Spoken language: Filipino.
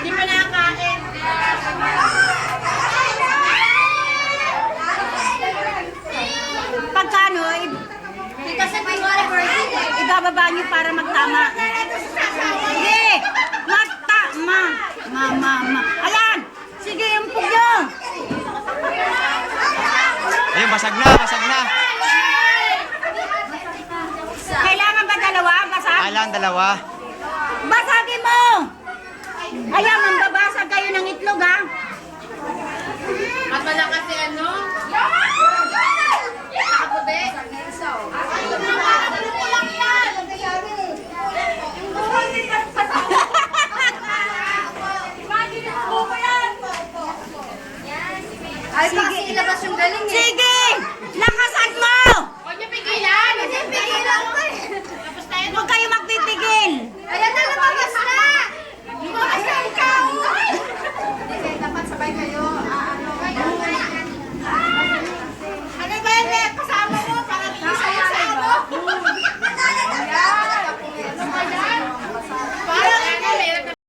Hindi pa nakakain. Pagkano, Kasi kunwari birthday. ibababa niyo para magtama. Sige! Ma. Ayan! Sige, yung pugyo! Ayun, basag na, basag na. Kailangan ba dalawa? Basag? Alang dalawa. Basagin mo! Ayan, mambabasag kayo ng itlog, ha? At wala kasi ano? Nakaputi. Ay, sige, ilabas yung galing eh. Sige! Lakasan mo! Huwag niyo pigilan. Huwag niyo pigilan ko eh. Tapos tayo. Huwag kayo magpipigil! Ayan na, lumabas na! Lumabas na ikaw! Hindi, dapat sabay kayo. Ano ba yan?